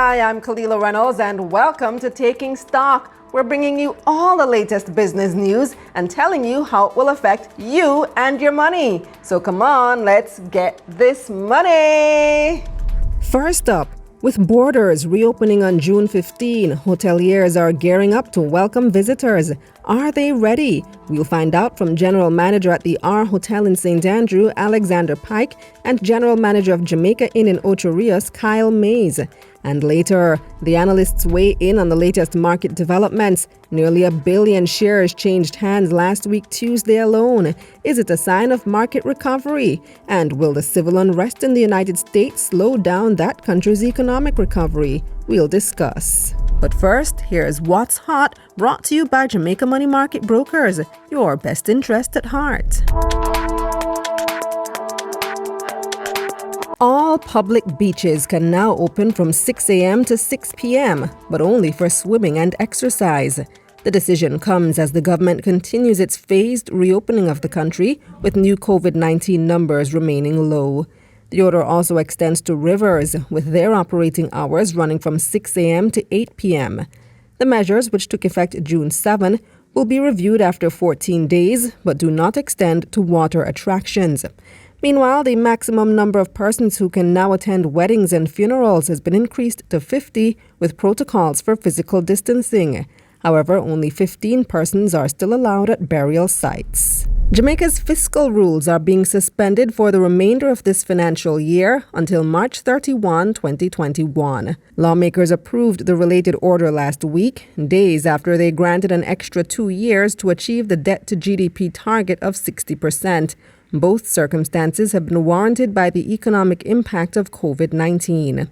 Hi, I'm Kalila Reynolds and welcome to Taking Stock. We're bringing you all the latest business news and telling you how it will affect you and your money. So come on, let's get this money. First up, with borders reopening on June 15, hoteliers are gearing up to welcome visitors. Are they ready? We'll find out from General Manager at the R Hotel in St. Andrew, Alexander Pike, and General Manager of Jamaica Inn in Ocho Rios, Kyle Mays. And later, the analysts weigh in on the latest market developments. Nearly 1 billion shares changed hands last week Tuesday alone. Is it a sign of market recovery? And will the civil unrest in the United States slow down that country's economic recovery? We'll discuss. But first, here's What's Hot, brought to you by Jamaica Money Market Brokers, your best interest at heart. All public beaches can now open from 6 a.m. to 6 p.m., but only for swimming and exercise. The decision comes as the government continues its phased reopening of the country, with new COVID-19 numbers remaining low. The order also extends to rivers, with their operating hours running from 6 a.m. to 8 p.m. The measures, which took effect June 7, will be reviewed after 14 days, but do not extend to water attractions. Meanwhile, the maximum number of persons who can now attend weddings and funerals has been increased to 50, with protocols for physical distancing. However, only 15 persons are still allowed at burial sites. Jamaica's fiscal rules are being suspended for the remainder of this financial year until March 31, 2021. Lawmakers approved the related order last week, days after they granted an extra 2 years to achieve the debt-to-GDP target of 60%. Both circumstances have been warranted by the economic impact of COVID-19.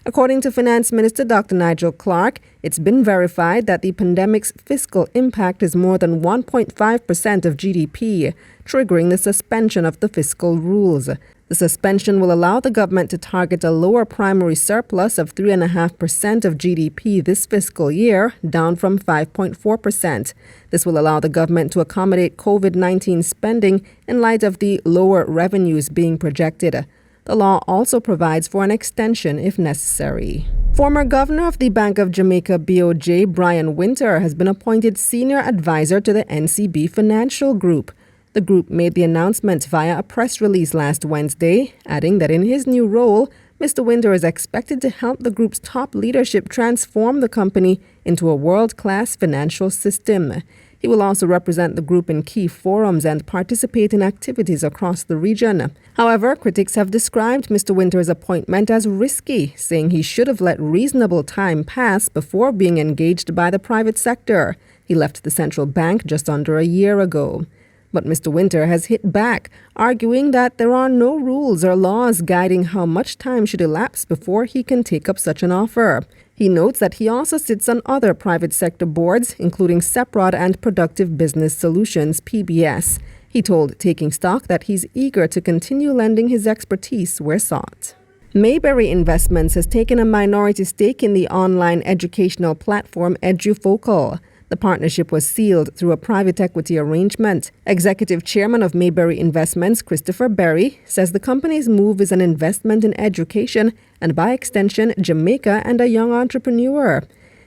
According to Finance Minister Dr. Nigel Clark, it's been verified that the pandemic's fiscal impact is more than 1.5% of GDP, triggering the suspension of the fiscal rules. The suspension will allow the government to target a lower primary surplus of 3.5% of GDP this fiscal year, down from 5.4%. This will allow the government to accommodate COVID-19 spending in light of the lower revenues being projected. The law also provides for an extension if necessary. Former Governor of the Bank of Jamaica BOJ, Brian Winter, has been appointed Senior Advisor to the NCB Financial Group. The group made the announcement via a press release last Wednesday, adding that in his new role, Mr. Winter is expected to help the group's top leadership transform the company into a world-class financial system. He will also represent the group in key forums and participate in activities across the region. However, critics have described Mr. Winter's appointment as risky, saying he should have let reasonable time pass before being engaged by the private sector. He left the central bank just under a year ago. But Mr. Winter has hit back, arguing that there are no rules or laws guiding how much time should elapse before he can take up such an offer. He notes that he also sits on other private sector boards, including Seprod and Productive Business Solutions, PBS. He told Taking Stock that he's eager to continue lending his expertise where sought. Mayberry Investments has taken a minority stake in the online educational platform EduFocal. The partnership was sealed through a private equity arrangement. Executive Chairman of Mayberry Investments, Christopher Berry, says the company's move is an investment in education and, by extension, Jamaica and a young entrepreneur.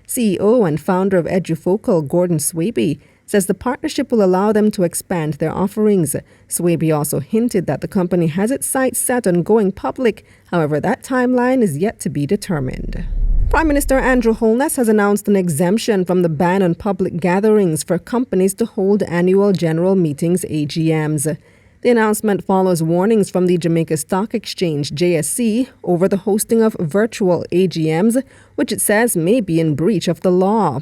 CEO and founder of EduFocal, Gordon Swaby, says the partnership will allow them to expand their offerings. Swaby also hinted that the company has its sights set on going public. However, that timeline is yet to be determined. Prime Minister Andrew Holness has announced an exemption from the ban on public gatherings for companies to hold annual general meetings, AGMs. The announcement follows warnings from the Jamaica Stock Exchange, JSE, over the hosting of virtual AGMs, which it says may be in breach of the law.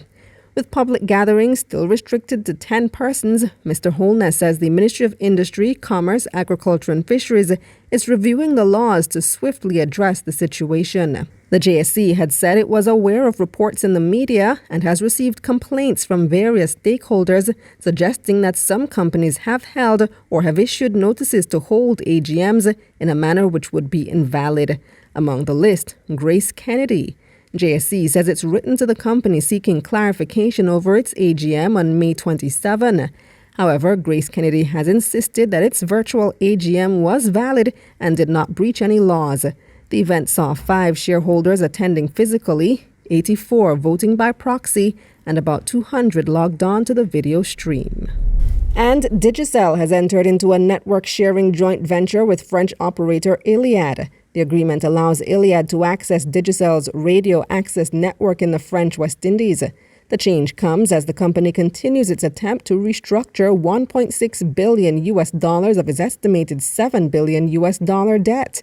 With public gatherings still restricted to 10 persons, Mr. Holness says the Ministry of Industry, Commerce, Agriculture and Fisheries is reviewing the laws to swiftly address the situation. The JSC had said it was aware of reports in the media and has received complaints from various stakeholders suggesting that some companies have held or have issued notices to hold AGMs in a manner which would be invalid. Among the list, Grace Kennedy. JSC says it's written to the company seeking clarification over its AGM on May 27. However, Grace Kennedy has insisted that its virtual AGM was valid and did not breach any laws. The event saw 5 shareholders attending physically, 84 voting by proxy, and about 200 logged on to the video stream. And Digicel has entered into a network sharing joint venture with French operator ANAlYSTS. The agreement allows ANAlYSTS to access Digicel's radio access network in the French West Indies. The change comes as the company continues its attempt to restructure $1.6 billion of its estimated $7 billion debt.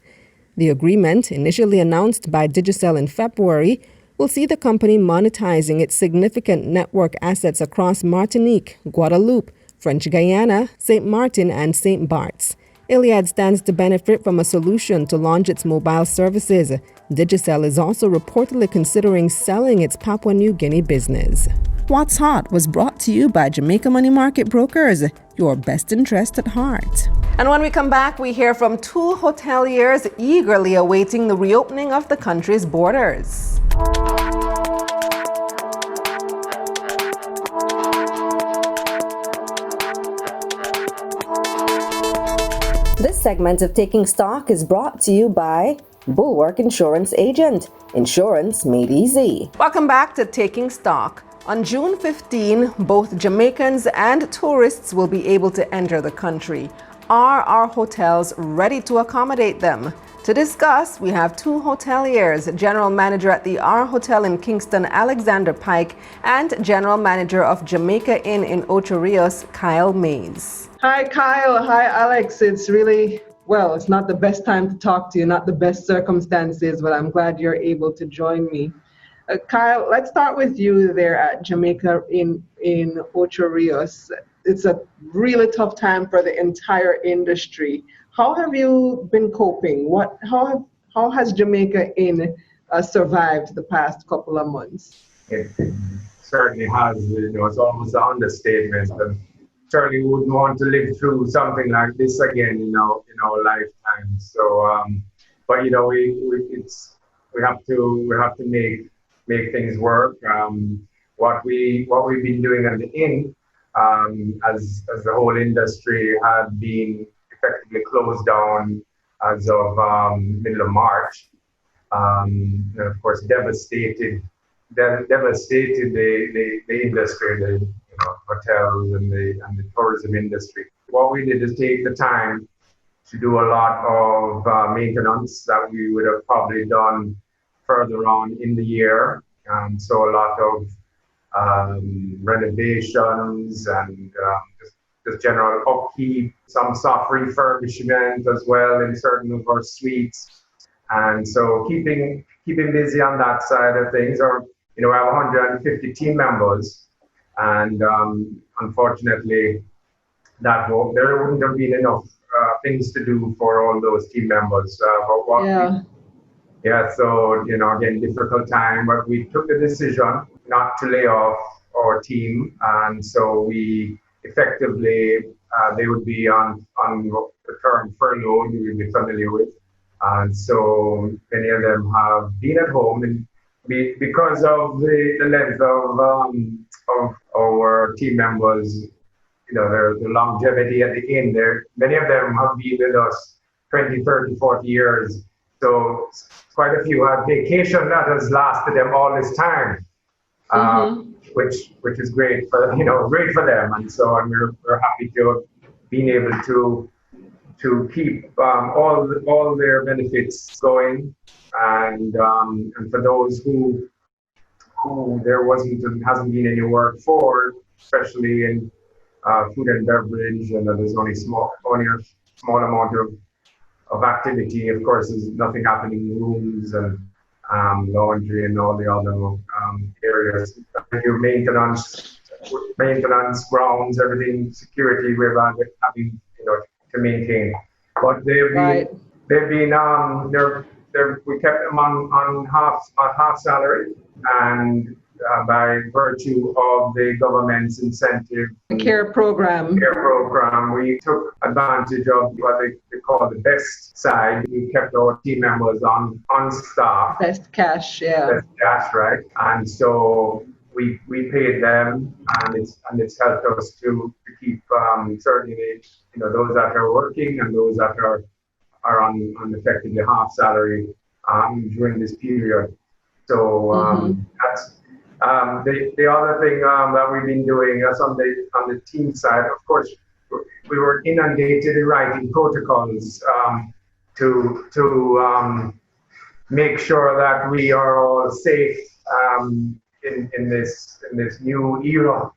The agreement, initially announced by Digicel in February, will see the company monetizing its significant network assets across Martinique, Guadeloupe, French Guiana, St. Martin, and St. Bart's. ANAlYSTS stands to benefit from a solution to launch its mobile services. Digicel is also reportedly considering selling its Papua New Guinea business. What's Hot was brought to you by Jamaica Money Market Brokers, your best interest at heart. And when we come back, we hear from 2 hoteliers eagerly awaiting the reopening of the country's borders. This segment of Taking Stock is brought to you by Bulwark Insurance Agent. Insurance made easy. Welcome back to Taking Stock. On June 15, both Jamaicans and tourists will be able to enter the country. Are our hotels ready to accommodate them? To discuss, we have 2 hoteliers, General Manager at the R Hotel in Kingston, Alexander Pike, and General Manager of Jamaica Inn in Ocho Rios, Kyle Mays. Hi, Kyle. Hi, Alex. It's not the best time to talk to you, not the best circumstances, but I'm glad you're able to join me. Kyle, let's start with you there at Jamaica in Ocho Rios. It's a really tough time for the entire industry. How have you been coping? How has Jamaica Inn survived the past couple of months? It certainly has. It's almost an understatement. And certainly wouldn't want to live through something like this again in our lifetime. So, but we have to make things work. What we've been doing at the inn, as the whole industry had been effectively closed down as of middle of March, and of course devastated the industry, the hotels and the tourism industry. What we did is take the time to do a lot of maintenance that we would have probably done further on in the year. So a lot of renovations and just general upkeep, some soft refurbishment as well in certain of our suites. And so keeping busy on that side of things. We have 150 team members, and unfortunately, there wouldn't have been enough things to do for all those team members. So again, difficult time, but we took the decision not to lay off our team, and so we effectively they would be on the term furlough you will be familiar with, and so many of them have been at home and because of the length of our team members, the longevity at the inn. Many of them have been with us 20, 30, 40 years. So quite a few had vacation that has lasted them all this time, which is great for them. And so we're happy to have been able to keep all their benefits going, and for those who there hasn't been any work for, especially in food and beverage, and there's only a small amount of activity. Of course, there's nothing happening in rooms and laundry and all the other areas. Your maintenance, grounds, everything, security, we're having to maintain. But they've been we kept them on half salary, and by virtue of the government's incentive care program, we took advantage of what they call the best side. We kept our team members on staff. Best cash, right? And so we paid them, and it's helped us to keep certainly those that are working and those that are on effectively half salary during this period. So that's the other thing that we've been doing is on the team side. Of course, we were inundated in writing protocols to make sure that we are all safe in this new era.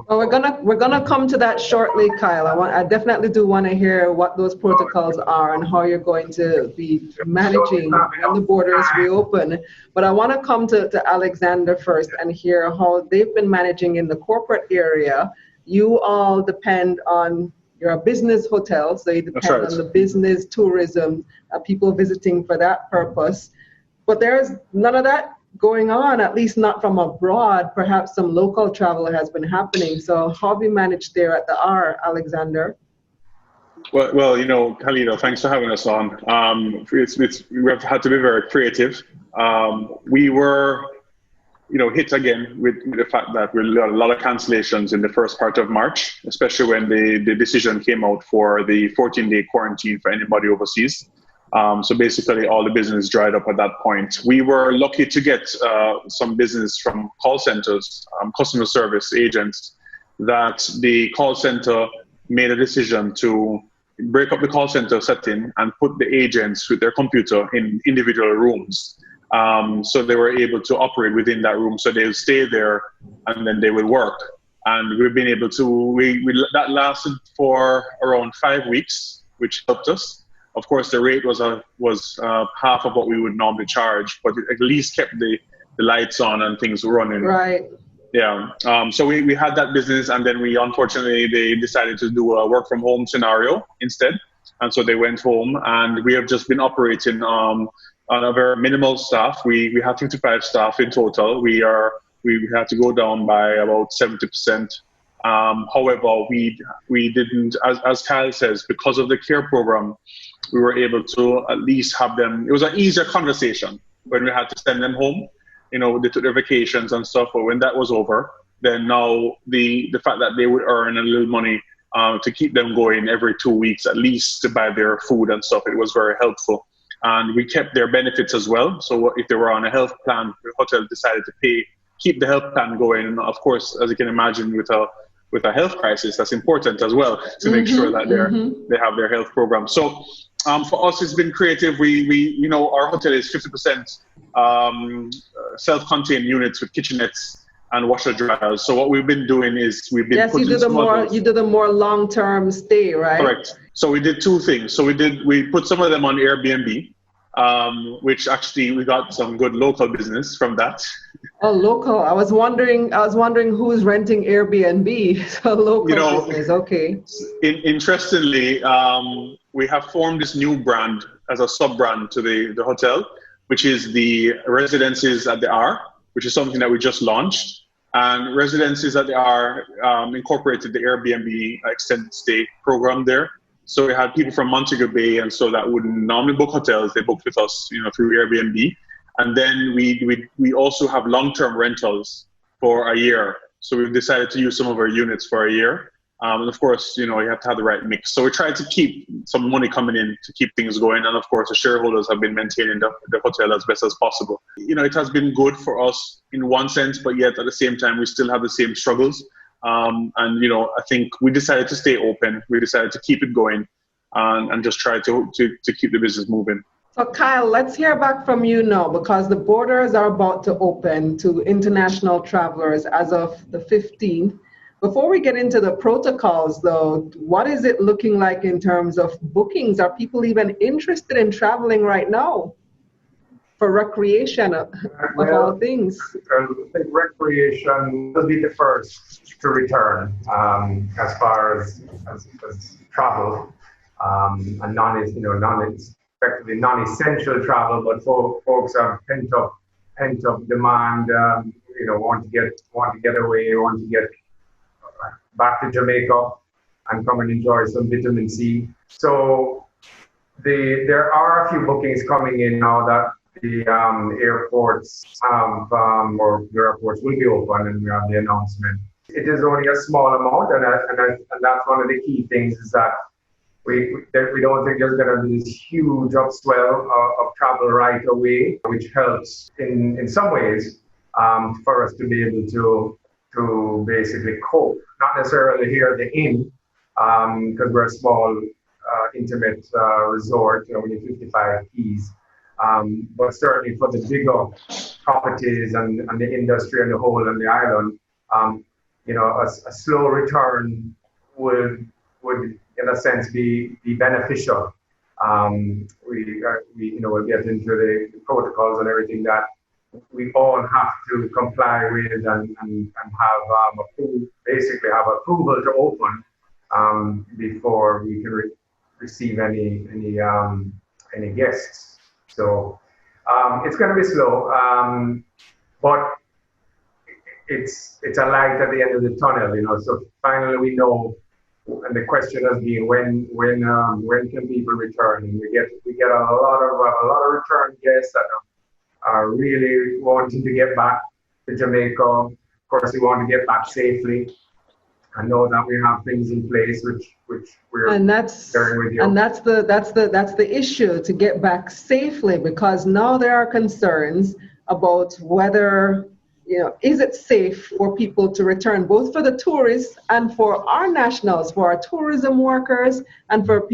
Well, we're gonna come to that shortly, Kyle. I definitely do want to hear what those protocols are and how you're going to be managing when the borders reopen. But I want to come to Alexander first and hear how they've been managing in the corporate area. You all depend on your business hotel, so you depend on the business tourism, people visiting for that purpose. But there's none of that going on, at least not from abroad. Perhaps some local travel has been happening. So how have you managed there at the R, Alexander? Well, Khalida, thanks for having us on. We have had to be very creative. We were, hit again with the fact that we had a lot of cancellations in the first part of March, especially when the decision came out for the 14-day quarantine for anybody overseas. So basically all the business dried up at that point. We were lucky to get some business from call centers, customer service agents, that the call center made a decision to break up the call center setting and put the agents with their computer in individual rooms. So they were able to operate within that room. So they would stay there and then they would work. And we've been able to, that lasted for around 5 weeks, which helped us. Of course, the rate was half of what we would normally charge, but it at least kept the lights on and things running. Right. Yeah. So we had that business, and then they decided to do a work from home scenario instead. And so they went home, and we have just been operating on a very minimal staff. We have 55 staff in total. We had to go down by about 70%. However, we didn't, as Kyle says, because of the care program, we were able to at least have them. It was an easier conversation when we had to send them home. They took their vacations and stuff, but when that was over, then now the fact that they would earn a little money to keep them going every 2 weeks, at least to buy their food and stuff, it was very helpful. And we kept their benefits as well. So if they were on a health plan, the hotel decided to keep the health plan going. And of course, as you can imagine, with a health crisis, that's important as well to make sure that they have their health program. So for us, it's been creative. We our hotel is 50% self-contained units with kitchenettes and washer dryers. So what we've been doing is you did a more long-term stay, right? Correct. So we did two things. So we put some of them on Airbnb, which actually we got some good local business from that. Oh, local. I was wondering who's renting Airbnb. So local business, okay. Interestingly, we have formed this new brand as a sub-brand to the hotel, which is the Residences at the R, which is something that we just launched. And Residences at the R incorporated the Airbnb extended stay program there. So we had people from Montego Bay, and so that wouldn't normally book hotels. They booked with us, through Airbnb. And then we also have long-term rentals for a year. So we've decided to use some of our units for a year. And of course, you have to have the right mix. So we tried to keep some money coming in to keep things going. And of course, the shareholders have been maintaining the hotel as best as possible. It has been good for us in one sense, but yet at the same time, we still have the same struggles. And I think we decided to stay open. We decided to keep it going and just try to keep the business moving. So Kyle, let's hear back from you now, because the borders are about to open to international travelers as of the 15th. Before we get into the protocols, though, what is it looking like in terms of bookings? Are people even interested in traveling right now for recreation of all things? I think recreation will be the first to return as far as travel and effectively non-essential travel, but folks have pent up demand. Want to get away, want to get back to Jamaica and come and enjoy some vitamin C. So there are a few bookings coming in now that the airports have, or the airports will be open, and we have the announcement. It is only a small amount, and that's one of the key things, is that we don't think there's going to be this huge upswell of travel right away, which helps in some ways for us to be able to basically cope. Not necessarily here at the inn, because we're a small, intimate resort, with 55 keys. But certainly for the bigger properties and the industry and the whole and the island, a slow return would in a sense be beneficial. We'll get into the protocols and everything that we all have to comply with and have basically have approval to open before we can receive any guests. So it's going to be slow, but it's a light at the end of the tunnel, So finally we know, and the question has been when can people return? And we get a lot of return guests that are really wanting to get back to Jamaica. Of course, we want to get back safely. I know that we have things in place which we're sharing with you. And that's the issue, to get back safely, because now there are concerns about whether is it safe for people to return, both for the tourists and for our nationals, for our tourism workers, and for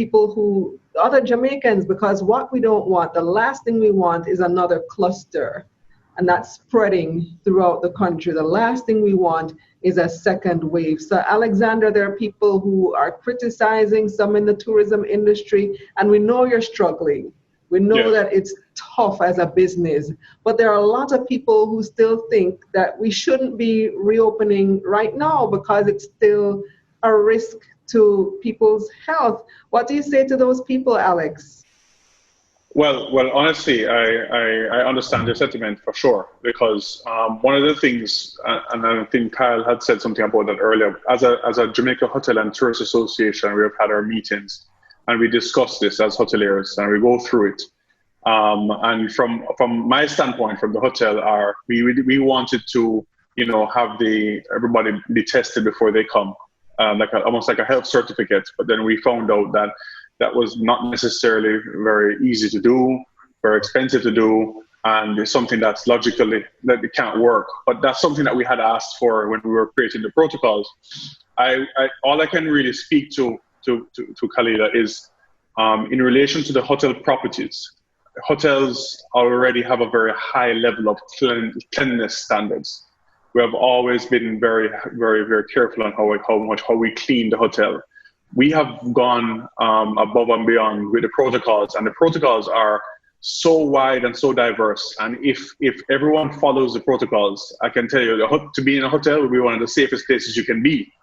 other Jamaicans, because what we don't want, the last thing we want is another cluster, and that's spreading throughout the country. The last thing we want is a second wave. So Alexander, there are people who are criticizing, some in the tourism industry, and we know you're struggling. We know that it's tough as a business, but there are a lot of people who still think that we shouldn't be reopening right now because it's still a risk to people's health. What do you say to those people, Alex? Well, honestly, I understand your sentiment for sure, because one of the things, and I think Kyle had said something about that earlier, as a Jamaica Hotel and Tourist Association, we have had our meetings and we discuss this as hoteliers and we go through it. And from my standpoint, from the hotel, we wanted to, have everybody be tested before they come, almost like a health certificate. But then we found out that was not necessarily very easy to do, very expensive to do, and it's something that's logically that it can't work. But that's something that we had asked for when we were creating the protocols. All I can really speak to Khalila is in relation to the hotel properties. Hotels already have a very high level of cleanliness standards. We have always been very, very, very careful on how we clean the hotel. We have gone above and beyond with the protocols, and the protocols are so wide and so diverse. And if everyone follows the protocols, I can tell you, to be in a hotel will be one of the safest places you can be.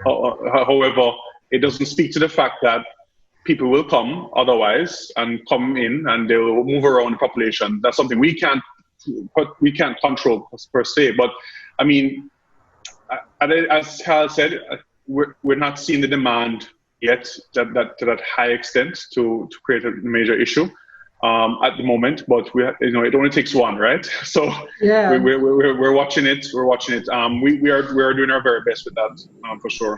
However, it doesn't speak to the fact that people will come otherwise and come in and they will move around the population. That's something we can't control per se. But I mean, as Carl said, we're not seeing the demand yet to that high extent to create a major issue at the moment. But it only takes one, right? So yeah, we're watching it. We're watching it. We are doing our very best with that for sure.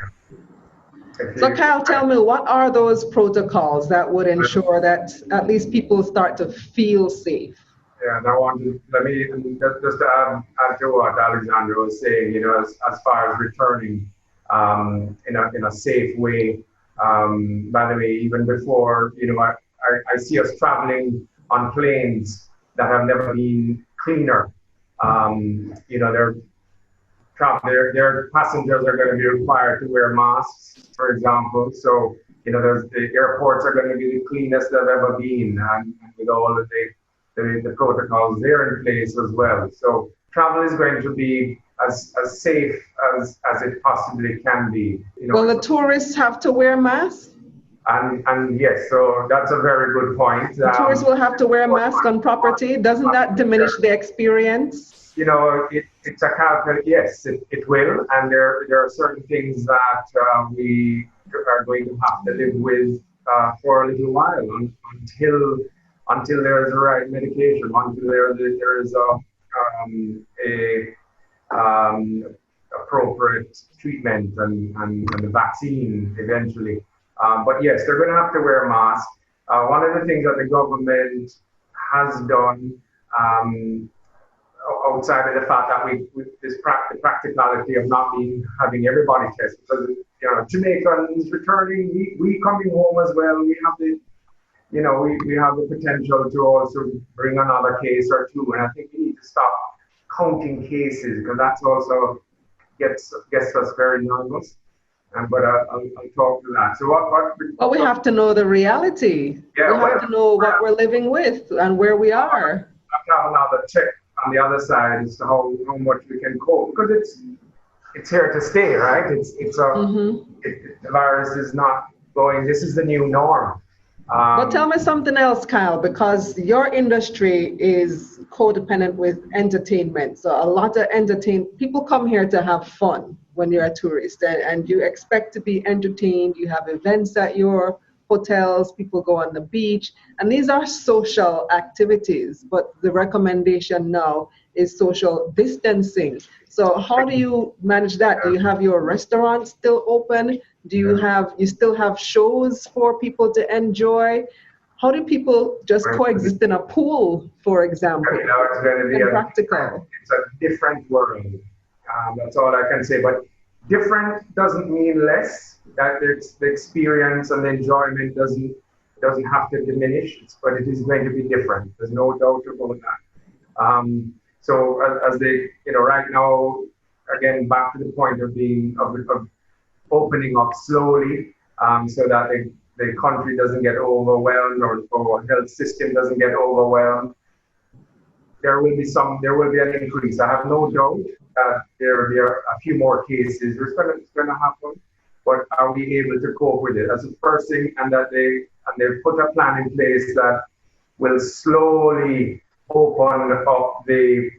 So Kyle, tell me, what are those protocols that would ensure that at least people start to feel safe? Yeah, and let me just add to what Alexander was saying, as far as returning in a safe way. By the way, even before, I see us traveling on planes that have never been cleaner. Their passengers are going to be required to wear masks, for example. So, the airports are going to be the cleanest they've ever been, and with all of the protocols there in place as well. So travel is going to be as safe as it possibly can be. Will the tourists have to wear masks? And yes, so that's a very good point. The tourists will have to wear a mask on property. Doesn't that diminish the experience? It's a calculation. Yes, it will. And there are certain things that we are going to have to live with for a little while until there is the right medication, until there is a appropriate treatment and the vaccine eventually. But yes, they're going to have to wear a mask. One of the things that the government has done, outside of the fact that the practicality of not having everybody tested, because Jamaicans returning, we coming home as well. We have we have the potential to also bring another case or two, and I think we need to stop counting cases, because that's also gets us very nervous. But I'll talk to that. So But we have to know the reality. Yeah, we have to know what we're living with and where we are. I have to have another check on the other side as to how much we can cope, because it's here to stay, right? The virus is not going. This is the new norm. But tell me something else, Kyle, because your industry is codependent with entertainment. So a lot of people come here to have fun when you're a tourist, and you expect to be entertained. You have events at your hotels, people go on the beach, and these are social activities. But the recommendation now is social distancing. So how do you manage that? Do you have your restaurant still open? Do you still have shows for people to enjoy? How do people just coexist in a pool, for example? It's going to be practical. It's a different world. That's all I can say. But different doesn't mean less. That the experience and the enjoyment doesn't have to diminish, but it is going to be different. There's no doubt about that. So as they, right now, again, back to the point of opening up slowly, so that the country doesn't get overwhelmed, or health system doesn't get overwhelmed. There will be an increase. I have no doubt that there will be a few more cases. It's going to happen, but are we able to cope with it? That's the first thing, and they've put a plan in place that will slowly open up the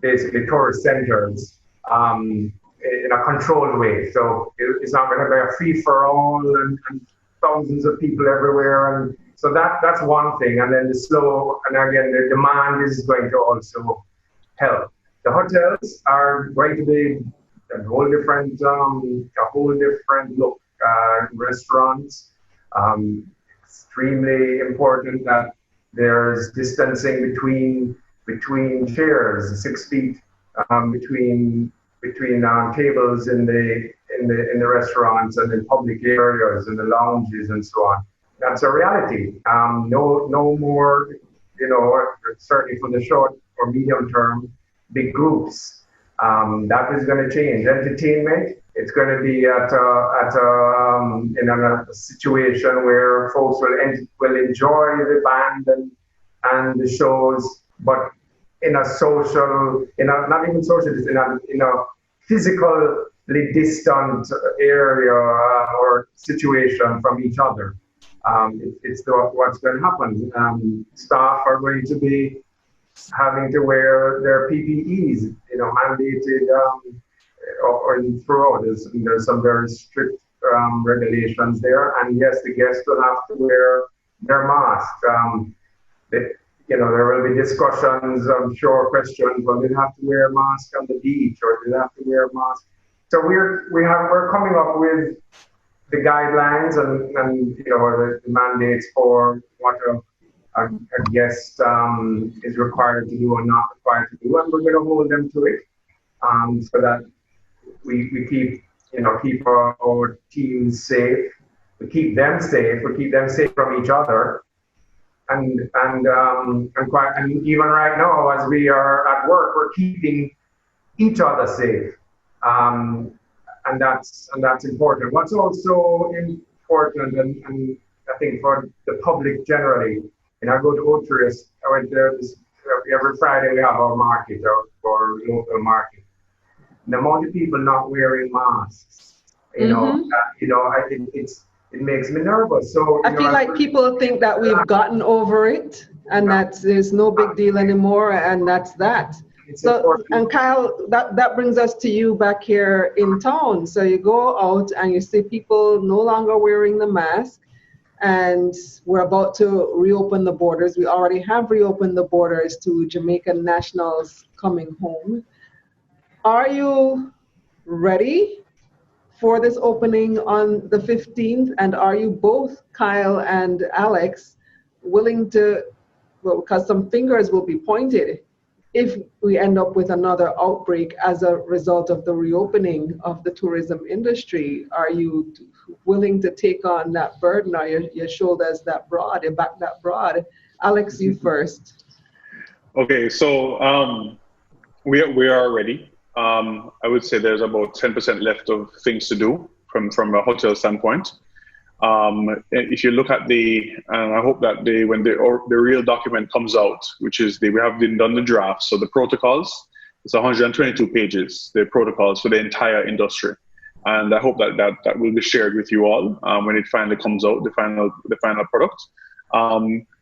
basically tourist centers in a controlled way. So it's not going to be a free for all and thousands of people everywhere. And so that's one thing. And then the demand is going to also help. The hotels are going to be a whole different look. Restaurants, extremely important that there's distancing between chairs, 6 feet between tables in the restaurants and in public areas and the lounges and so on. That's a reality. No more, certainly for the short or medium term, big groups. That is going to change. Entertainment, it's going to be in a situation where folks will enjoy the band and the shows, but in a social, not even social, in a physically distant area or situation from each other. It's what's going to happen. Staff are going to be having to wear their PPEs, mandated or throughout. There's some very strict regulations there, and yes, the guests will have to wear their mask. There will be discussions, I'm sure, questions. Well, they'll have to wear a mask on the beach, or they'll have to wear a mask. So we're coming up with the guidelines and the mandates for what a guest is required to do or not required to do, and we're going to hold them to it, so that we keep our teams safe, we keep them safe from each other. And even right now, as we are at work, we're keeping each other safe, and that's important. What's also important, and I think for the public generally, I go to Otrist. I went there every Friday. We have our market, our local market. The amount of people not wearing masks, it makes me nervous. So I feel like people think that we've gotten over it and that there's no big deal anymore, and that's that. And Kyle, that brings us to you back here in town. So you go out and you see people no longer wearing the mask, and we're about to reopen the borders. We already have reopened the borders to Jamaican nationals coming home. Are you ready for this opening on the 15th? And are you both, Kyle and Alex, willing to, well, because some fingers will be pointed if we end up with another outbreak as a result of the reopening of the tourism industry? Are you willing to take on that burden? Are your shoulders that broad, your back that broad? Alex, you first. Okay, so we are ready. I would say there's about 10% left of things to do from a hotel standpoint. If you look at and I hope that when the real document comes out, which is we have done the draft, so the protocols, it's 122 pages, the protocols for the entire industry. And I hope that will be shared with you all when it finally comes out, the final product.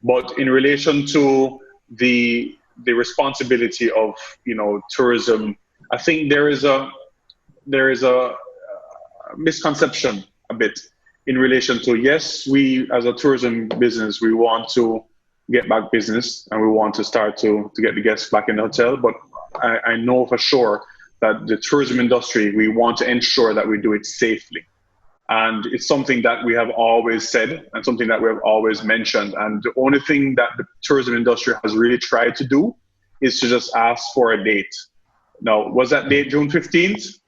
But in relation to the responsibility of tourism, I think there is a misconception a bit in relation to, yes, we as a tourism business, we want to get back business and we want to start to get the guests back in the hotel. But I know for sure that the tourism industry, we want to ensure that we do it safely. And it's something that we have always said and something that we have always mentioned. And the only thing that the tourism industry has really tried to do is to just ask for a date. Now, was that date June 15th?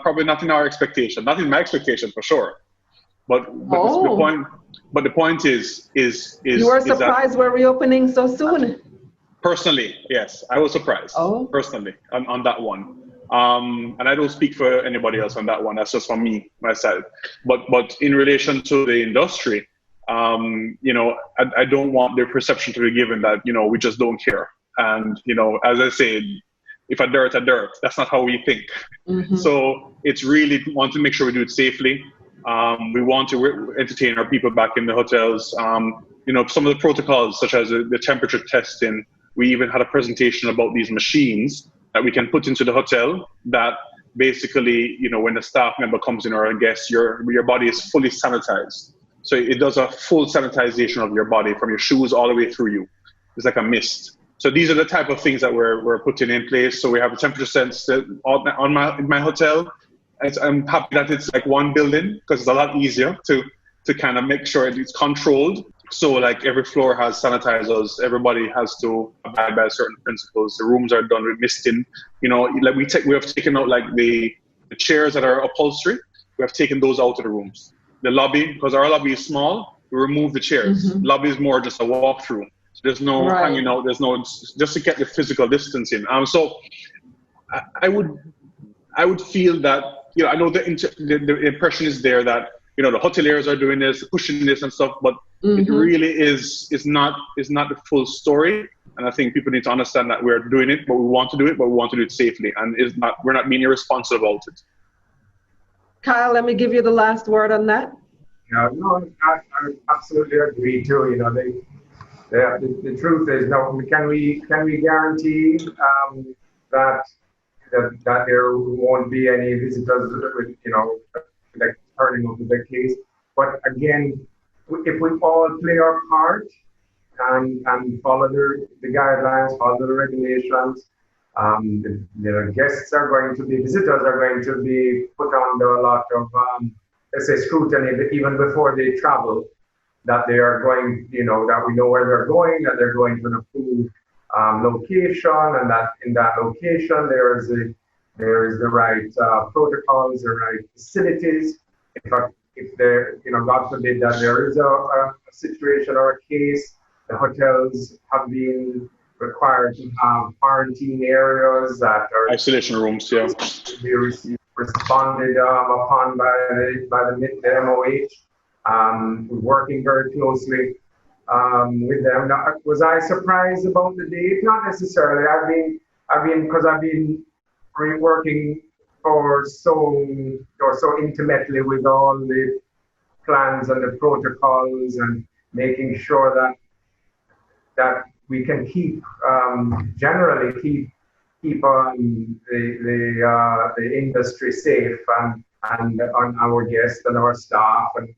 Probably not in our expectation, not in my expectation for sure. But the point is you were surprised we're reopening so soon? Personally, yes, I was surprised. Personally on that one. And I don't speak for anybody else on that one. That's just from me, myself. But in relation to the industry, I don't want the perception to be given that, we just don't care. And, as I said, if a dirt, a dirt. That's not how we think. Mm-hmm. So it's really want to make sure we do it safely. We want to entertain our people back in the hotels. Some of the protocols, such as the temperature testing, we even had a presentation about these machines that we can put into the hotel that basically, when a staff member comes in or a guest, your body is fully sanitized. So it does a full sanitization of your body from your shoes all the way through you. It's like a mist. So these are the type of things that we're putting in place. So we have a temperature sense in my hotel. I'm happy that it's like one building because it's a lot easier to kind of make sure it's controlled. So like every floor has sanitizers. Everybody has to abide by certain principles. The rooms are done with misting. We have taken out like the chairs that are upholstery. We have taken those out of the rooms. The lobby, because our lobby is small, we remove the chairs. Mm-hmm. Lobby is more just a walkthrough. So there's no hanging out. There's no just to get the physical distancing. So I would feel that I know the impression is there that the hoteliers are doing this, pushing this and stuff, but it really is not the full story. And I think people need to understand that we're doing it, but we want to do it, but we want to do it safely, and we're not being irresponsible about it. Kyle, let me give you the last word on that. Yeah, no, I absolutely agree too. The truth is, can we guarantee that there won't be any visitors with like turning over the case? But again, if we all play our part and follow the guidelines, follow the regulations, the guests are going to be, visitors are going to be put under a lot of, let's say, scrutiny even before they travel, that they are going, that we know where they're going, that they're going to an approved location, and that in that location there is the right protocols, the right facilities. If there, God forbid that there is a situation or a case, the hotels have been required to have quarantine areas that are isolation rooms, yeah. To be responded upon by the MOH. Working very closely with them. Now, was I surprised about the date? Not necessarily. I've been working so intimately with all the plans and the protocols and making sure that we can generally keep the industry safe and on our guests and our staff and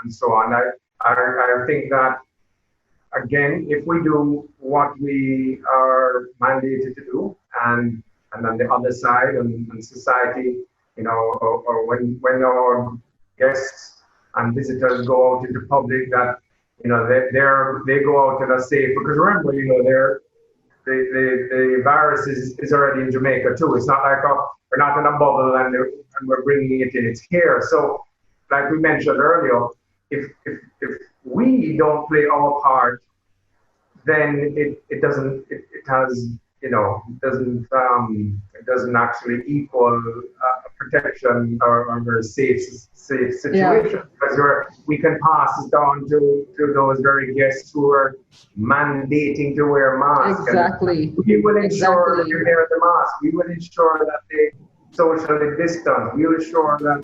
so on. I think that, again, if we do what we are mandated to do, and on the other side, and society or when our guests and visitors go out into public, that they go out in a safe, because remember, the virus is already in Jamaica too. It's not like we're not in a bubble and we're bringing it in. It's here. So, like we mentioned earlier, if we don't play our part, then it doesn't actually equal protection or a safe situation. Yeah. Because we can pass it down to those very guests who are mandating to wear masks. Exactly. And we will ensure that they wear the mask. We will ensure that they socially distance. We will ensure that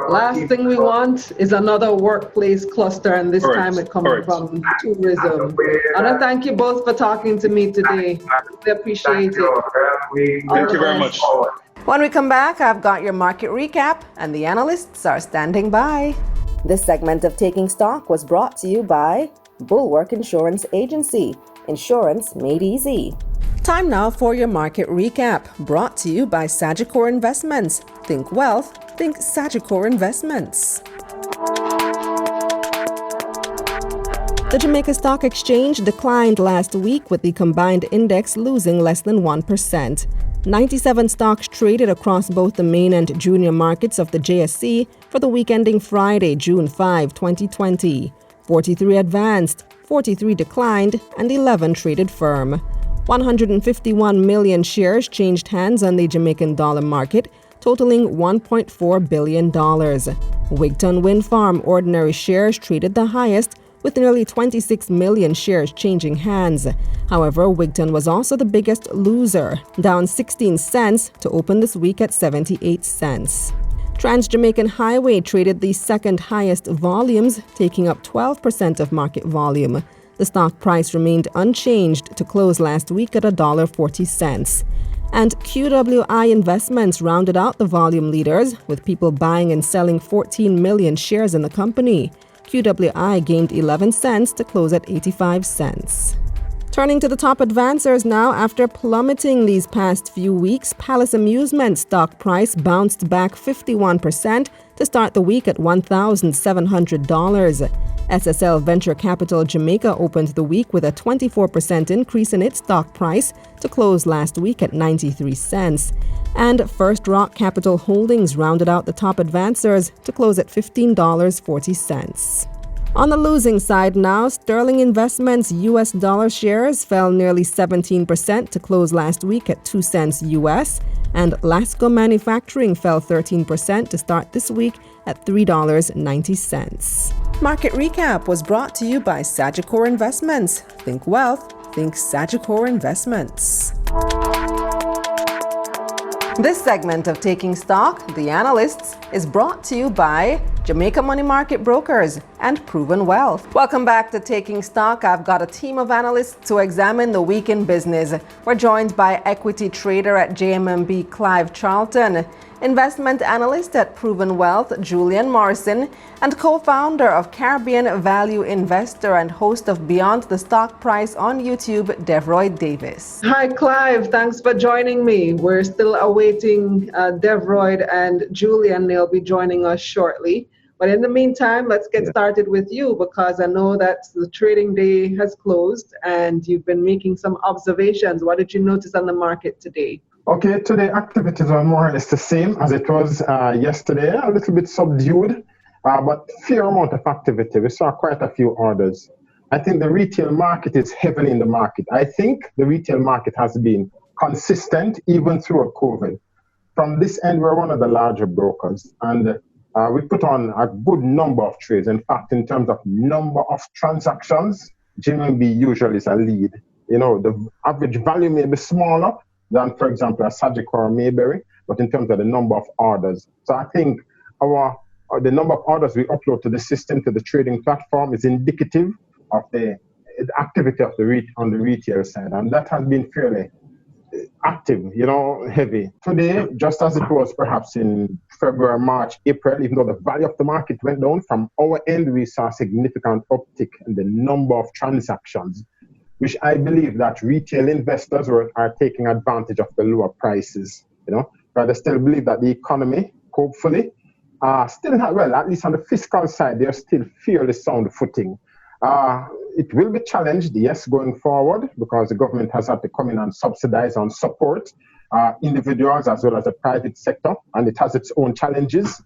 last thing we want is another workplace cluster, and this time it comes from tourism. And I thank you both for talking to me today. We appreciate it. Thank you very much. When we come back, I've got your market recap, and the analysts are standing by. This segment of Taking Stock was brought to you by Bulwark Insurance Agency. Insurance made easy. Time now for your market recap, brought to you by Sagicor Investments. Think wealth, think Sagicor Investments. The Jamaica Stock Exchange declined last week, with the combined index losing less than 1%. 97 stocks traded across both the main and junior markets of the JSC for the week ending Friday, June 5, 2020. 43 advanced, 43 declined, and 11 traded firm. 151 million shares changed hands on the Jamaican dollar market, totaling $1.4 billion. Wigton Wind Farm ordinary shares traded the highest, with nearly 26 million shares changing hands. However, Wigton was also the biggest loser, down 16 cents to open this week at 78 cents. Trans-Jamaican Highway traded the second highest volumes, taking up 12% of market volume. The stock price remained unchanged to close last week at $1.40. And QWI Investments rounded out the volume leaders, with people buying and selling 14 million shares in the company. QWI gained 11 cents to close at 85 cents. Turning to the top advancers now, after plummeting these past few weeks, Palace Amusement stock price bounced back 51% to start the week at $1,700. SSL Venture Capital Jamaica opened the week with a 24% increase in its stock price to close last week at 93 cents. And First Rock Capital Holdings rounded out the top advancers to close at $15.40. On the losing side now, Sterling Investments US dollar shares fell nearly 17% to close last week at 2 cents US, and Lasco Manufacturing fell 13% to start this week at $3.90. Market Recap was brought to you by Sagicor Investments. Think wealth, think Sagicor Investments. This segment of Taking Stock, The Analysts, is brought to you by Jamaica Money Market Brokers and Proven Wealth. Welcome back to Taking Stock. I've got a team of analysts to examine the week in business. We're joined by equity trader at JMMB, Clive Carlton, investment analyst at Proven Wealth, Julian Morrison, and co-founder of Caribbean Value Investor and host of Beyond the Stock Price on YouTube, Devroys Davis. Hi, Clive. Thanks for joining me. We're still awaiting Devroys and Julian. They'll be joining us shortly. But in the meantime, let's get started with you, because I know that the trading day has closed and you've been making some observations. What did you notice on the market today? Okay, today activities are more or less the same as it was yesterday, a little bit subdued, but fair amount of activity. We saw quite a few orders. I think the retail market is heavily in the market. I think the retail market has been consistent even through COVID. From this end, we're one of the larger brokers, and we put on a good number of trades. In fact, in terms of number of transactions, JMMB usually is a lead. You know, the average value may be smaller than, for example, a Sagicor or Mayberry, but in terms of the number of orders. So I think the number of orders we upload to the system, to the trading platform, is indicative of the activity of on the retail side, and that has been fairly active, heavy. Today, just as it was perhaps in February, March, April, even though the value of the market went down, from our end, we saw a significant uptick in the number of transactions, which I believe that retail investors are taking advantage of the lower prices. But I still believe that the economy, hopefully, still not well, at least on the fiscal side, they're still fairly sound footing. It will be challenged, yes, going forward, because the government has had to come in and subsidize and support individuals as well as the private sector, and it has its own challenges.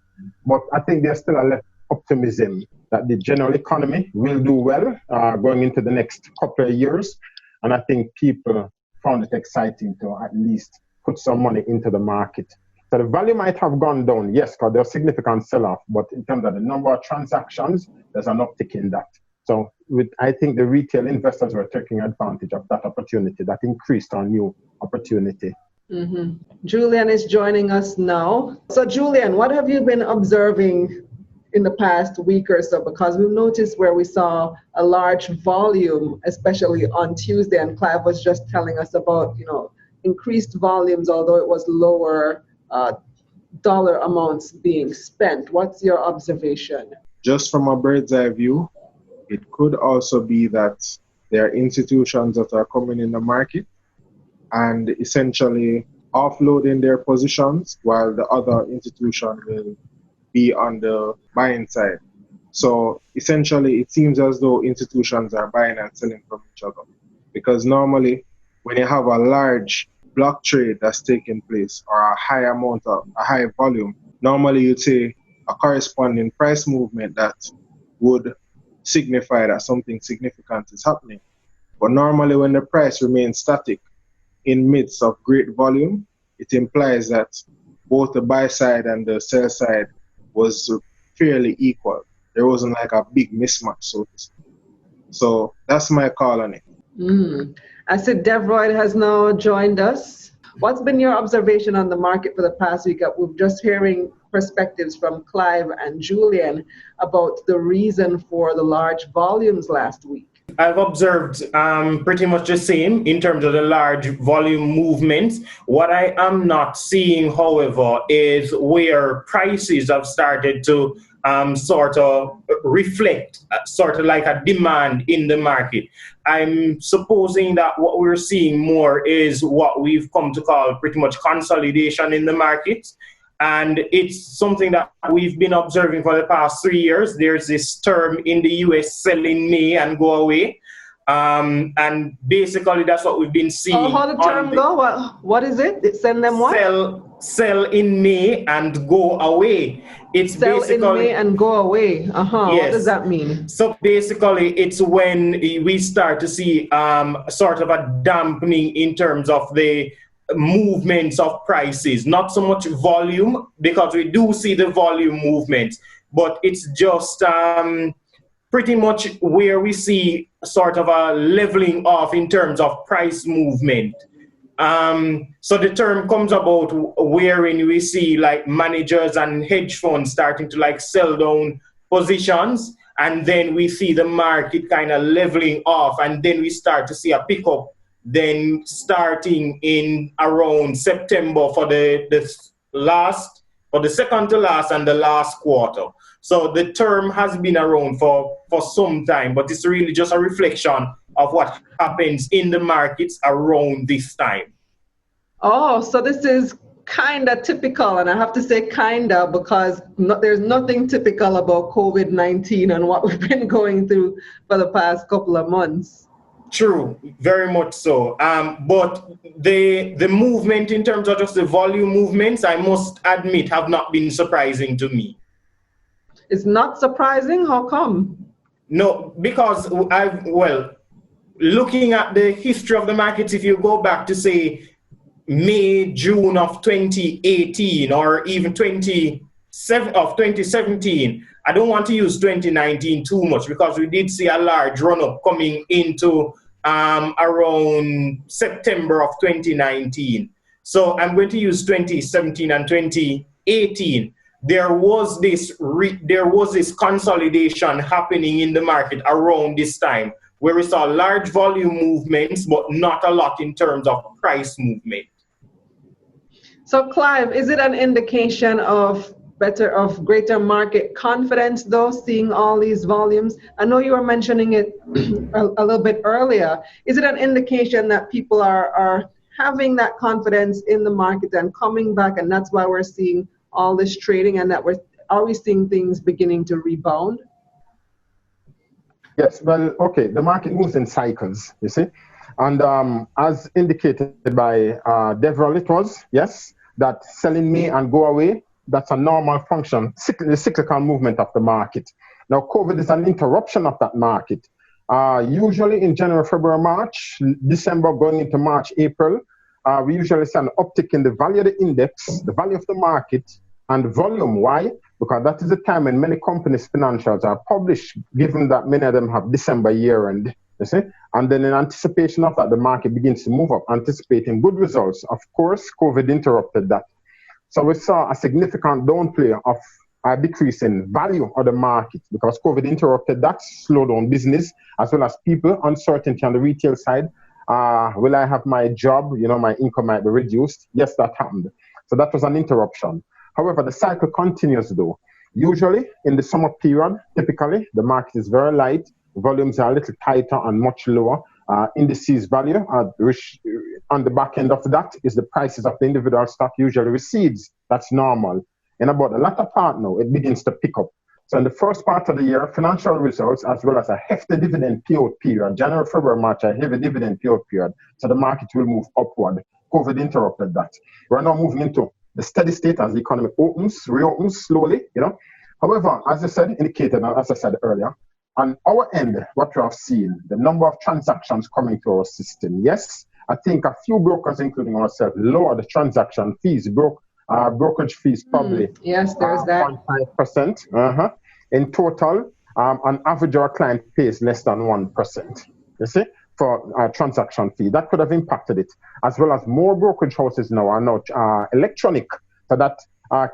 But I think there's still a lot of optimism that the general economy will do well going into the next couple of years. And I think people found it exciting to at least put some money into the market. So the value might have gone down, yes, because there's significant sell-off, but in terms of the number of transactions, there's an uptick in that. So I think the retail investors were taking advantage of that opportunity, that increased our new opportunity. Mm-hmm. Julian is joining us now. So Julian, what have you been observing in the past week or so? Because we've noticed where we saw a large volume, especially on Tuesday, and Clive was just telling us about, increased volumes, although it was lower dollar amounts being spent. What's your observation? Just from a bird's eye view, it could also be that there are institutions that are coming in the market and essentially offloading their positions while the other institution will be on the buying side. So essentially, it seems as though institutions are buying and selling from each other. Because normally, when you have a large block trade that's taking place or a high volume, normally you'd say a corresponding price movement that would signify that something significant is happening. But normally when the price remains static in midst of great volume, it implies that both the buy side and the sell side was fairly equal. There wasn't like a big mismatch, so to speak. So that's my call on it. I said Devroys has now joined us. What's been your observation on the market for the past week? We're just hearing perspectives from Clive and Julian about the reason for the large volumes last week. I've observed pretty much the same in terms of the large volume movements. What I am not seeing, however, is where prices have started to sort of reflect sort of like a demand in the market. I'm supposing that what we're seeing more is what we've come to call pretty much consolidation in the market. And it's something that we've been observing for the past 3 years. There's this term in the US, sell in May and go away. And basically that's what we've been seeing. Oh, how the term go? What is it? Send them what? Sell in May and go away. It's sell basically in May and go away. Yes. What does that mean? So basically it's when we start to see sort of a dampening in terms of the movements of prices, not so much volume, because we do see the volume movements, but it's just pretty much where we see sort of a leveling off in terms of price movement. So the term comes about wherein we see like managers and hedge funds starting to like sell down positions, and then we see the market kind of leveling off, and then we start to see a pickup then starting in around September for the second to last and the last quarter. So the term has been around for some time, but it's really just a reflection of what happens in the markets around this time. Oh, so this is kind of typical, and I have to say kind of because there's nothing typical about COVID-19 and what we've been going through for the past couple of months. True, very much so. But the movement in terms of just the volume movements, I must admit, have not been surprising to me. It's not surprising? How come? No, because looking at the history of the markets, if you go back to say May, June of 2018 or even 2017, I don't want to use 2019 too much because we did see a large run-up coming into around September of 2019. So I'm going to use 2017 and 2018. There was this consolidation happening in the market around this time where we saw large volume movements, but not a lot in terms of price movement. So Clive, is it an indication of greater market confidence though, seeing all these volumes? I know you were mentioning it a little bit earlier. Is it an indication that people are having that confidence in the market and coming back, and that's why we're seeing all this trading, and that are we seeing things beginning to rebound? Yes, well, okay, the market moves in cycles, you see. And as indicated by Devroys, it was, yes, that selling me and go away, that's a normal function, the cyclical movement of the market. Now, COVID is an interruption of that market. Usually in January, February, March, December, going into March, April, we usually see an uptick in the value of the index, the value of the market, and volume. Why? Because that is the time when many companies' financials are published, given that many of them have December year-end, you see? And then in anticipation of that, the market begins to move up, anticipating good results. Of course, COVID interrupted that. So we saw a significant downplay of a decrease in value of the market because COVID interrupted that, slowed down business, as well as people, uncertainty on the retail side. Will I have my job? You know, my income might be reduced. Yes, that happened. So that was an interruption. However, the cycle continues though. Usually in the summer period, typically, the market is very light. Volumes are a little tighter and much lower. Indices value, on the back end of that is the prices of the individual stock usually recedes. That's normal. In about the latter part now, it begins to pick up. So in the first part of the year, financial results, as well as a hefty dividend payout period, January, February, March, a heavy dividend payout period. So the market will move upward. COVID interrupted that. We're now moving into the steady state as the economy reopens slowly, you know. However, as I said, indicated, as I said earlier, on our end, what we have seen, the number of transactions coming to our system, yes, I think a few brokers, including ourselves, lower the transaction fees, brokerage fees probably. Yes, there's that. 0.5%. In total, on average, our client pays less than 1%, you see, for a transaction fee. That could have impacted it, as well as more brokerage houses now are now electronic, so that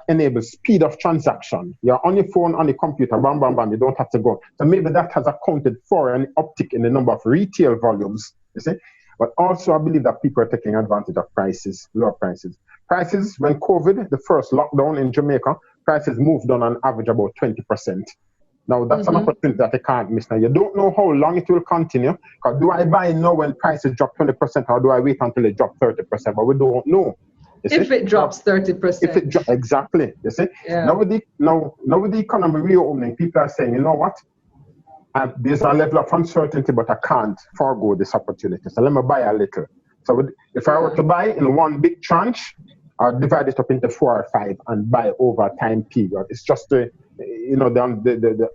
enables speed of transaction. You're on your phone, on your computer, bam, bam, bam, you don't have to go. So maybe that has accounted for an uptick in the number of retail volumes, you see. But also I believe that people are taking advantage of prices, lower prices. Prices, when COVID, the first lockdown in Jamaica, prices moved on average about 20%. Now that's an opportunity that I can't miss. Now you don't know how long it will continue. Because do I buy now when prices drop 20%, or do I wait until they drop 30%? But we don't know. If it drops 30%. If it exactly, you see. Yeah. Now with the economy reopening, people are saying, you know what? There's a level of uncertainty, but I can't forego this opportunity. So let me buy a little. So if I were to buy in one big tranche, I'll divide it up into 4 or 5 and buy over a time period. It's just the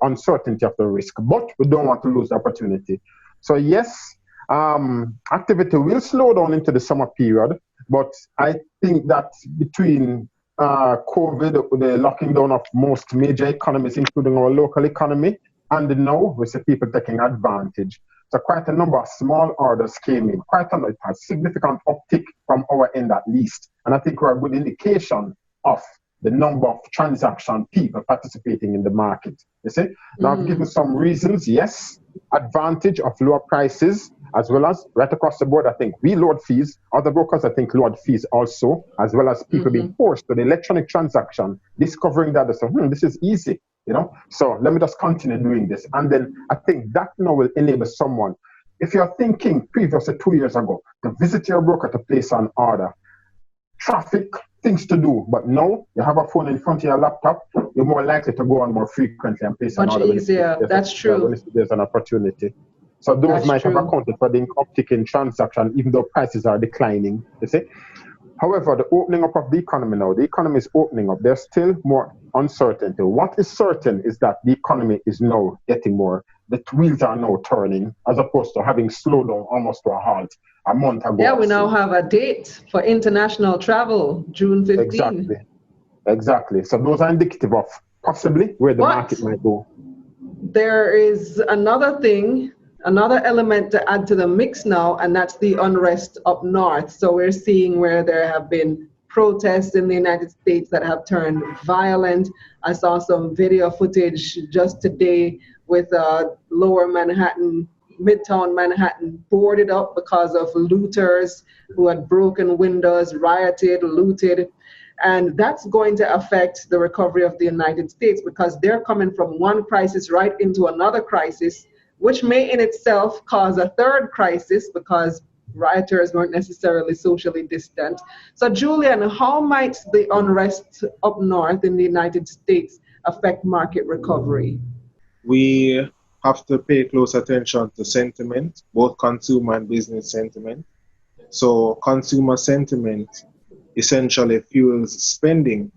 uncertainty of the risk, but we don't want to lose the opportunity. So yes, activity will slow down into the summer period, but I think that between COVID, the locking down of most major economies, including our local economy, and now we see people taking advantage. So quite a number of small orders came in, quite a significant uptick from our end at least. And I think we're a good indication of the number of transaction people participating in the market. You see? Now I've given some reasons, yes, advantage of lower prices, as well as right across the board, I think we load fees. Other brokers, I think, load fees also, as well as people being forced to the electronic transaction, discovering that they say, this is easy, you know? So let me just continue doing this. And then I think that now will enable someone, if you're thinking previously 2 years ago, to visit your broker to place an order, traffic, things to do, but now you have a phone in front of your laptop, you're more likely to go on more frequently and place an order. Much easier, that's true. When there's an opportunity. So those might have accounted for the uptick in transaction, even though prices are declining, you see. However, the opening up of the economy now, the economy is opening up. There's still more uncertainty. What is certain is that the economy is now getting more, the wheels are now turning, as opposed to having slowed down almost to a halt a month ago. Yeah, we now have a date for international travel, June 15. Exactly. So those are indicative of possibly where the market might go. There is another thing, another element to add to the mix now, and that's the unrest up north. So we're seeing where there have been protests in the United States that have turned violent. I saw some video footage just today with lower Manhattan, Midtown Manhattan boarded up because of looters who had broken windows, rioted, looted. And that's going to affect the recovery of the United States because they're coming from one crisis right into another crisis, which may in itself cause a third crisis because rioters weren't necessarily socially distant. So Julian, how might the unrest up north in the United States affect market recovery? We have to pay close attention to sentiment, both consumer and business sentiment. So consumer sentiment essentially fuels spending,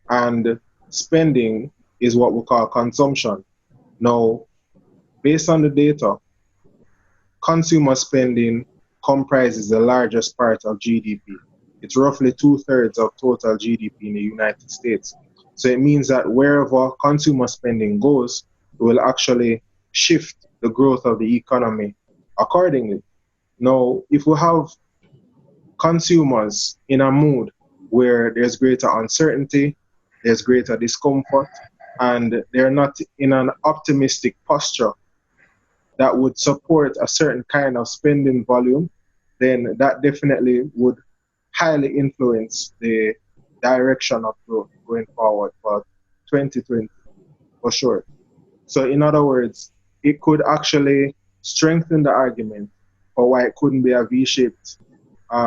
and spending is what we call consumption. Now, based on the data, consumer spending comprises the largest part of GDP. It's roughly 2/3 of total GDP in the United States. So it means that wherever consumer spending goes, it will actually shift the growth of the economy accordingly. Now, if we have consumers in a mood where there's greater uncertainty, there's greater discomfort, and they're not in an optimistic posture that would support a certain kind of spending volume, then that definitely would highly influence the direction of growth going forward for 2020, for sure. So in other words, it could actually strengthen the argument for why it couldn't be a V-shaped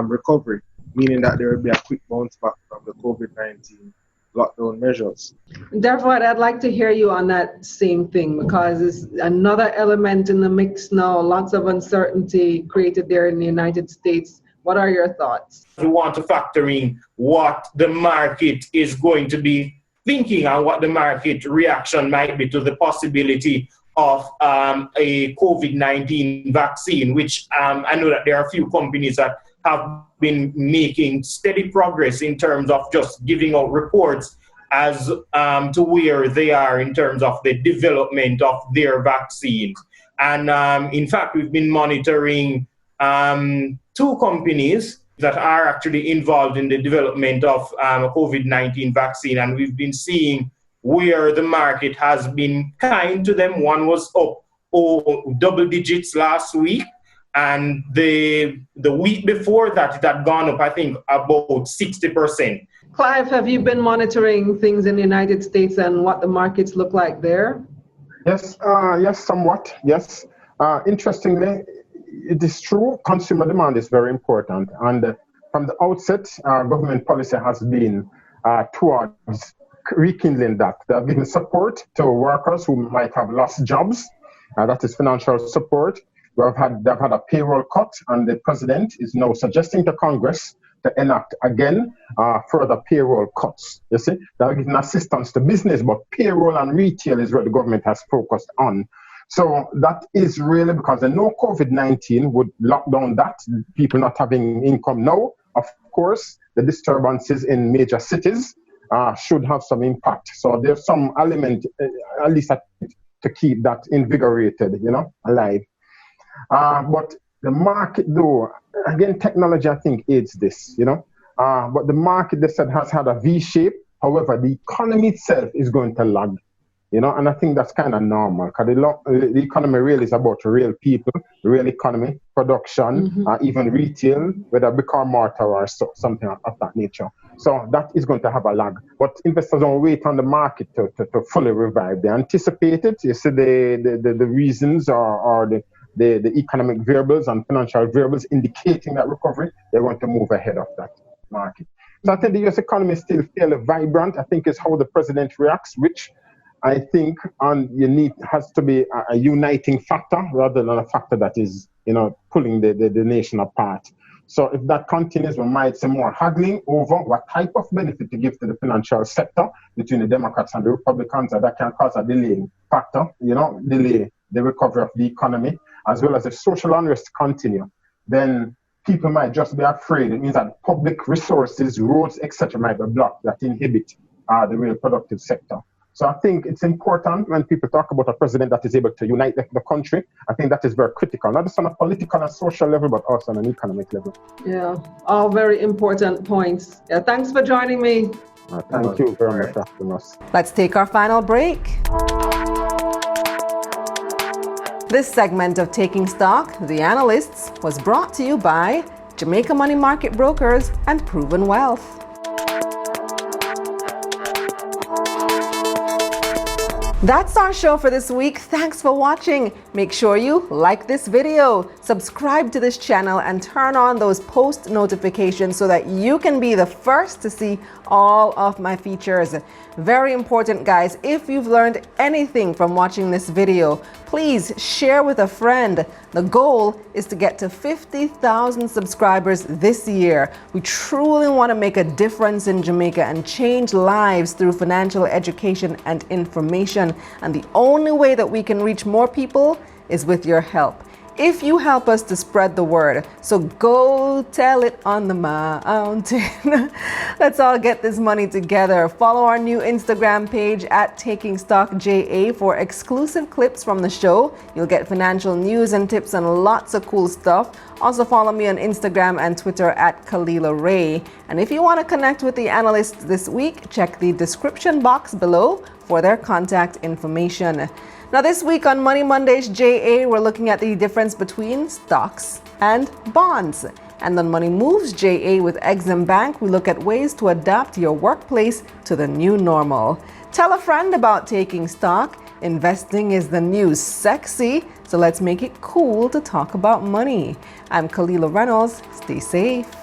recovery, meaning that there will be a quick bounce back from the COVID-19 lockdown measures. Devroys, I'd like to hear you on that same thing, because it's another element in the mix now, lots of uncertainty created there in the United States. What are your thoughts? We want to factor in what the market is going to be thinking and what the market reaction might be to the possibility of a COVID-19 vaccine, which I know that there are a few companies that have been making steady progress in terms of just giving out reports as to where they are in terms of the development of their vaccines. And in fact, we've been monitoring 2 companies that are actually involved in the development of a COVID-19 vaccine, and we've been seeing where the market has been kind to them. One was up double digits last week, and the week before that, it had gone up, I think, about 60%. Clive, have you been monitoring things in the United States and what the markets look like there? Yes, somewhat, yes. Interestingly, it is true, consumer demand is very important. And from the outset, government policy has been towards rekindling that. They have given support to workers who might have lost jobs. That is financial support. They've had a payroll cut, and the president is now suggesting to Congress to enact again further payroll cuts. You see, they're giving assistance to business, but payroll and retail is what the government has focused on. So that is really because they know COVID-19 would lock down that, people not having income now. Of course, the disturbances in major cities should have some impact. So there's some element, at least to keep that invigorated, alive. But the market, though, again, technology, I think, aids this, But the market, they said, has had a V shape. However, the economy itself is going to lag, and I think that's kind of normal, because the economy really is about real people, real economy, production, even retail, whether brick or mortar or something of that nature. So that is going to have a lag. But investors don't wait on the market to fully revive. They anticipate it. You see the reasons or the economic variables and financial variables indicating that recovery. They want to move ahead of that market. So I think the U.S. economy is still fairly vibrant. I think it's how the president reacts, which I think has to be a uniting factor rather than a factor that is, pulling the nation apart. So if that continues, we might see more haggling over what type of benefit to give to the financial sector between the Democrats and the Republicans, and that can cause a delaying factor, delay the recovery of the economy, as well as if social unrest continue. Then people might just be afraid. It means that public resources, roads, etc. might be blocked that inhibit the real productive sector. So I think it's important when people talk about a president that is able to unite the country. I think that is very critical, not just on a political and social level, but also on an economic level. Yeah, all very important points. Yeah, thanks for joining me. Thank you very much for having us. Let's take our final break. This segment of Taking Stock, The Analysts, was brought to you by Jamaica Money Market Brokers and Proven Wealth. That's our show for this week. Thanks for watching. Make sure you like this video, subscribe to this channel, and turn on those post notifications so that you can be the first to see all of my features. Very important, guys. If you've learned anything from watching this video, please share with a friend. The goal is to get to 50,000 subscribers this year. We truly want to make a difference in Jamaica and change lives through financial education and information. And the only way that we can reach more people is with your help. If you help us to spread the word, so go tell it on the mountain. Let's all get this money together. Follow our new Instagram page at TakingStockJA for exclusive clips from the show. You'll get financial news and tips and lots of cool stuff. Also follow me on Instagram and Twitter at Kalila Ray. And if you want to connect with the analysts this week, check the description box below for their contact information. Now this week on Money Mondays JA, we're looking at the difference between stocks and bonds. And on Money Moves JA with Exim Bank, we look at ways to adapt your workplace to the new normal. Tell a friend about taking stock. Investing is the new sexy, so let's make it cool to talk about money. I'm Kalila Reynolds. Stay safe.